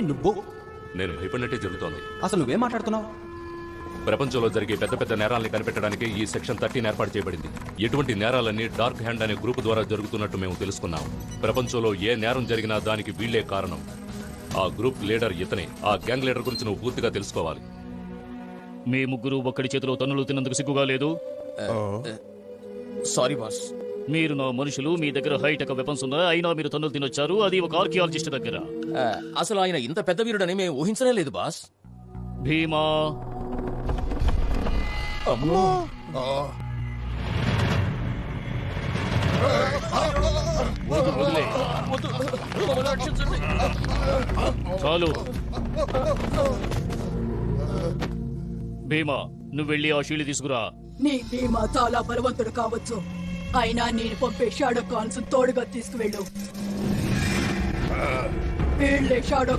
నువ్వు నేను భయపడినట్టే జరుగుతోంది. అసలు నువ్వేం మాట్లాడుతున్నావు? ప్రపంచంలో జరిగే పెద్ద పెద్ద నేరాల్ని కనిపెట్టడానికి ఈ సెక్షన్ 13 ఏర్పాటు చేయబడింది. ఎటువంటి నేరాలన్నీ డార్క్ హ్యాండ్ అనే గ్రూప్ ద్వారా జరుగుతున్నట్టు మేము తెలుసుకున్నాం. ప్రపంచంలో ఏ నేరం జరిగినా దానికి వీళ్లే కారణం. ఆ గ్రూప్ లీడర్ ఇతనే. ఆ గ్యాంగ్ లీడర్ గురించి నువ్వు పూర్తిగా తెలుసుకోవాలి. మీ ముగ్గురు ఒక్కడి చేతిలో తన్నులు తిన్నందుకు సిగ్గుగా లేదు? Sorry boss. మీరు నా మనుషులు, మీ దగ్గర హైటెక్ వెపన్స్ ఉన్నాయి, అయినా మీరు తన్నులు తినొచ్చారు, అది ఒక ఆర్కియాలజిస్ట్ దగ్గర. అసలు ఆయన ఇంత పెద్ద వీరుడని మేము ఊహించనే లేదు బాస్. భీమా, వదిలే. చాలు. భీమా, నువ్వు వెళ్ళి ఆ షీల్డ్ తీసుకురా. నీ భీమా చాలా బలవంతుడు కావచ్చు, అయినా నేను పంపే షాడో కాన్స్ తోడుగా తీసుకువెళ్ళు. వీళ్ళే షాడో